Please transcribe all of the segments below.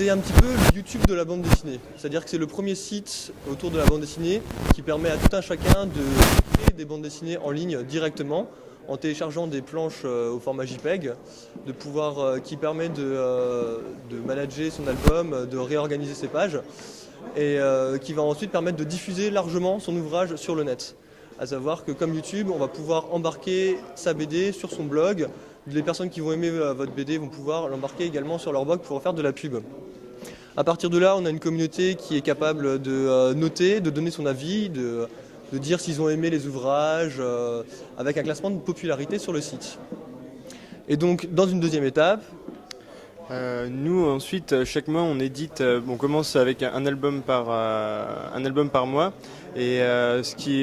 c'est un petit peu le YouTube de la bande dessinée. C'est-à-dire que c'est le premier site autour de la bande dessinée qui permet à tout un chacun de créer des bandes dessinées en ligne directement en téléchargeant des planches au format JPEG, qui permet de manager son album, de réorganiser ses pages et qui va ensuite permettre de diffuser largement son ouvrage sur le net. À savoir que comme YouTube, on va pouvoir embarquer sa BD sur son blog. Les personnes qui vont aimer votre BD vont pouvoir l'embarquer également sur leur blog pour faire de la pub. À partir de là, on a une communauté qui est capable de noter, de donner son avis, de dire s'ils ont aimé les ouvrages, avec un classement de popularité sur le site. Et donc, dans une deuxième étape, nous ensuite chaque mois on édite, on commence avec un album par mois et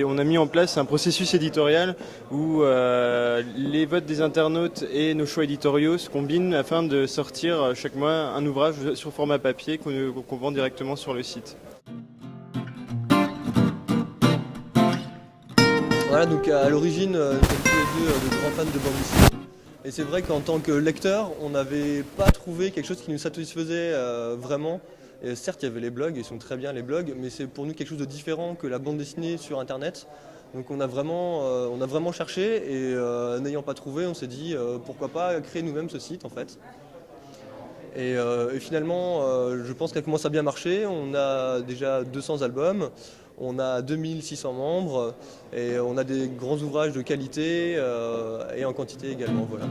on a mis en place un processus éditorial où les votes des internautes et nos choix éditoriaux se combinent afin de sortir chaque mois un ouvrage sur format papier qu'on vend directement sur le site. Voilà, donc à l'origine, nous sommes tous les deux de grands fans de bande dessinée. Et c'est vrai qu'en tant que lecteur, on n'avait pas trouvé quelque chose qui nous satisfaisait vraiment. Et certes, il y avait les blogs, ils sont très bien les blogs, mais c'est pour nous quelque chose de différent que la bande dessinée sur Internet. Donc on a vraiment cherché et n'ayant pas trouvé, on s'est dit pourquoi pas créer nous-mêmes ce site en fait. Et finalement, je pense qu'elle commence à bien marcher. On a déjà 200 albums. On a 2600 membres et on a des grands ouvrages de qualité et en quantité également. Voilà.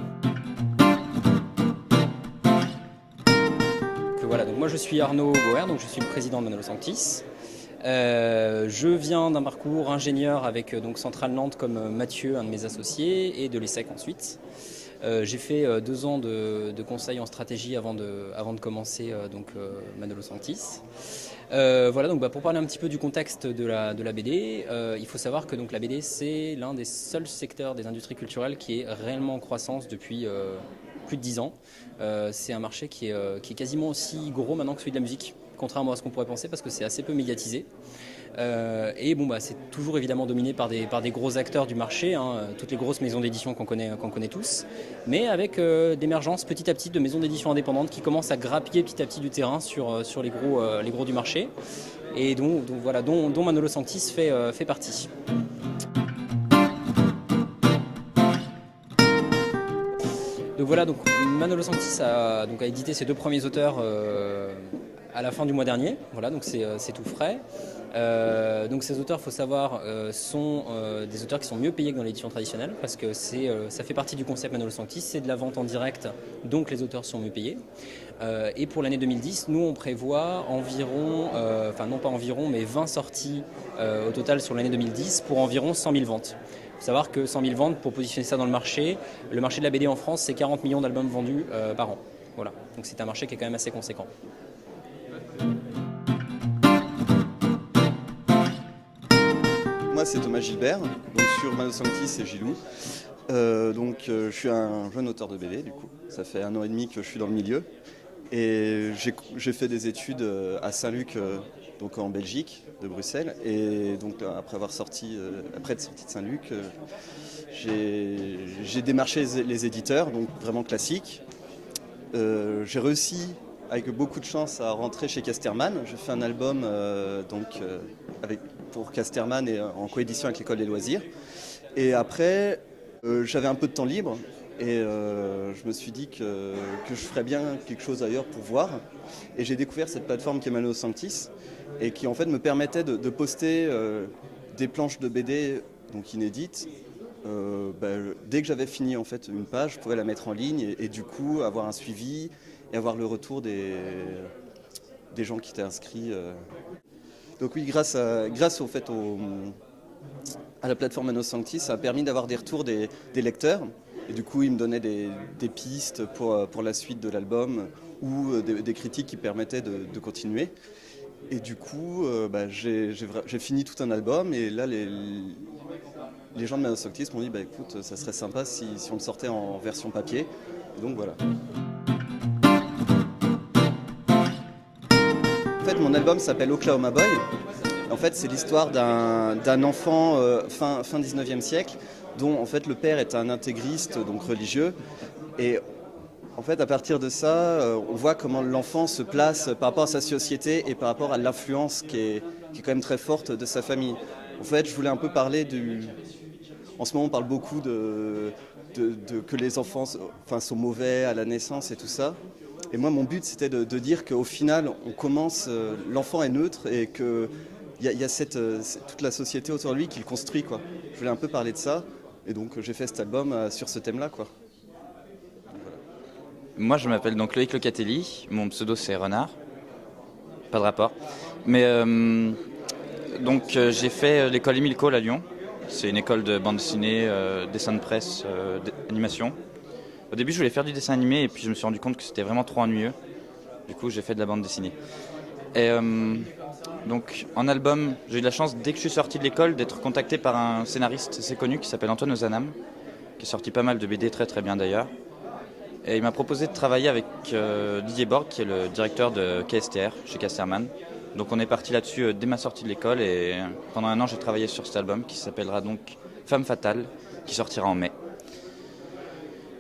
Donc moi je suis Arnaud Boer, donc je suis le président de Manolo Sanctis. Je viens d'un parcours ingénieur avec donc Centrale Nantes comme Mathieu, un de mes associés, et de l'ESSEC ensuite. J'ai fait 2 ans de conseil en stratégie avant de commencer Manolo Sanctis. Donc pour parler un petit peu du contexte de la BD, il faut savoir que donc, la BD c'est l'un des seuls secteurs des industries culturelles qui est réellement en croissance depuis plus de 10 ans. C'est un marché qui est quasiment aussi gros maintenant que celui de la musique, contrairement à ce qu'on pourrait penser parce que c'est assez peu médiatisé. C'est toujours évidemment dominé par des gros acteurs du marché, toutes les grosses maisons d'édition qu'on connaît tous, mais avec l'émergence petit à petit de maisons d'édition indépendantes qui commencent à grappiller petit à petit du terrain sur les gros du marché, et dont Manolo Sanctis fait partie. Donc Manolo Sanctis a édité ses 2 premiers auteurs à la fin du mois dernier. Voilà, donc c'est tout frais. Donc ces auteurs, il faut savoir, sont des auteurs qui sont mieux payés que dans l'édition traditionnelle parce que ça fait partie du concept Manolo Sanctis, c'est de la vente en direct, donc les auteurs sont mieux payés. Et pour l'année 2010, nous on prévoit environ, mais 20 sorties au total sur l'année 2010 pour environ 100 000 ventes. Il faut savoir que 100 000 ventes, pour positionner ça dans le marché de la BD en France, c'est 40 millions d'albums vendus par an. Voilà, donc c'est un marché qui est quand même assez conséquent. Moi c'est Thomas Gilbert, donc sur Manolo Sanctis et Gilou. Je suis un jeune auteur de BD du coup, ça fait 1 an et demi que je suis dans le milieu. Et j'ai fait des études à Saint-Luc, donc en Belgique, de Bruxelles. Et donc après être sorti de Saint-Luc, j'ai démarché les éditeurs, donc vraiment classiques. J'ai réussi avec beaucoup de chance à rentrer chez Casterman. J'ai fait un album pour Casterman et en coédition avec l'École des loisirs. Et après, j'avais un peu de temps libre et je me suis dit que je ferais bien quelque chose ailleurs pour voir. Et j'ai découvert cette plateforme qui est Manolo Sanctis et qui en fait me permettait de poster des planches de BD donc inédites. Dès que j'avais fini en fait une page, je pouvais la mettre en ligne et du coup avoir un suivi et avoir le retour des gens qui étaient inscrits. Donc oui, grâce au fait à la plateforme Manolo Sanctis, ça a permis d'avoir des retours des lecteurs. Et du coup, ils me donnaient des pistes pour la suite de l'album ou des critiques qui permettaient de continuer. Et du coup, j'ai fini tout un album et là, les gens de Manolo Sanctis m'ont dit écoute, ça serait sympa si on le sortait en version papier. Et donc voilà. En fait, mon album s'appelle Oklahoma Boy. En fait, c'est l'histoire d'un enfant fin 19e siècle dont en fait le père est un intégriste donc religieux et En fait, à partir de ça, on voit comment l'enfant se place par rapport à sa société et par rapport à l'influence qui est quand même très forte de sa famille. En fait, je voulais un peu parler En ce moment, on parle beaucoup que les enfants sont mauvais à la naissance et tout ça. Et moi, mon but, c'était de dire qu'au final, l'enfant est neutre et qu'il y a toute la société autour de lui qui le construit, quoi. Je voulais un peu parler de ça. Et donc, j'ai fait cet album sur ce thème-là, quoi. Moi, je m'appelle donc Loïc Locatelli. Mon pseudo, c'est Renard. Pas de rapport. Mais j'ai fait l'école Émile Cole à Lyon. C'est une école de bande dessinée, dessin de presse, d'animation. Au début, je voulais faire du dessin animé et puis je me suis rendu compte que c'était vraiment trop ennuyeux. Du coup, j'ai fait de la bande dessinée. Et donc, en album, j'ai eu la chance, dès que je suis sorti de l'école, d'être contacté par un scénariste assez connu qui s'appelle Antoine Ozanam, qui a sorti pas mal de BD, très très bien d'ailleurs. Et il m'a proposé de travailler avec Didier Borg, qui est le directeur de KSTR, chez Casterman. Donc on est parti là-dessus dès ma sortie de l'école et pendant un an j'ai travaillé sur cet album qui s'appellera donc Femme Fatale, qui sortira en mai.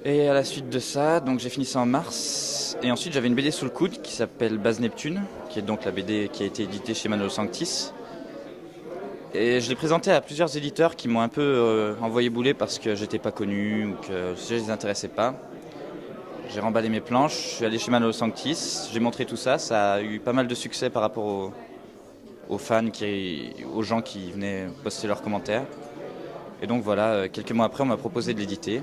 Et à la suite de ça, donc j'ai fini ça en mars. Et ensuite j'avais une BD sous le coude qui s'appelle Base Neptune, qui est donc la BD qui a été éditée chez Manolo Sanctis. Et je l'ai présentée à plusieurs éditeurs qui m'ont un peu envoyé bouler parce que j'étais pas connu ou que je les intéressais pas. J'ai remballé mes planches, je suis allé chez Manolo Sanctis, j'ai montré tout ça, ça a eu pas mal de succès par rapport aux fans, aux gens qui venaient poster leurs commentaires. Et donc voilà, quelques mois après, on m'a proposé de l'éditer.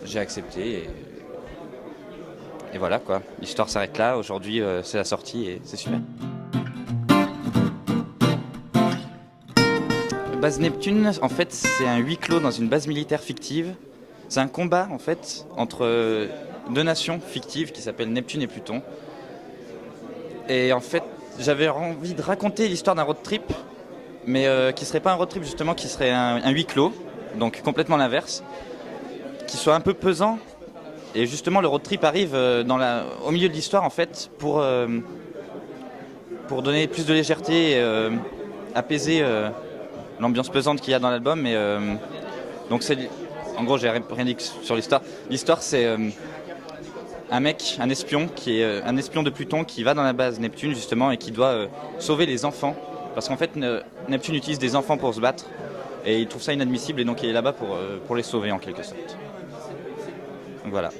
J'ai accepté et voilà quoi. L'histoire s'arrête là, aujourd'hui c'est la sortie et c'est super. Base Neptune, en fait, c'est un huis clos dans une base militaire fictive. C'est un combat en fait entre deux nations fictives qui s'appellent Neptune et Pluton. Et en fait, j'avais envie de raconter l'histoire d'un road trip, mais qui serait pas un road trip justement, qui serait un huis clos, donc complètement l'inverse, qui soit un peu pesant. Et justement, le road trip arrive au milieu de l'histoire en fait pour donner plus de légèreté, et, apaiser l'ambiance pesante qu'il y a dans l'album. Et donc en gros, j'ai rien dit sur l'histoire. L'histoire, c'est un mec, un espion de Pluton qui va dans la base Neptune justement et qui doit sauver les enfants. Parce qu'en fait, Neptune utilise des enfants pour se battre et il trouve ça inadmissible et donc il est là-bas pour les sauver en quelque sorte. Donc voilà.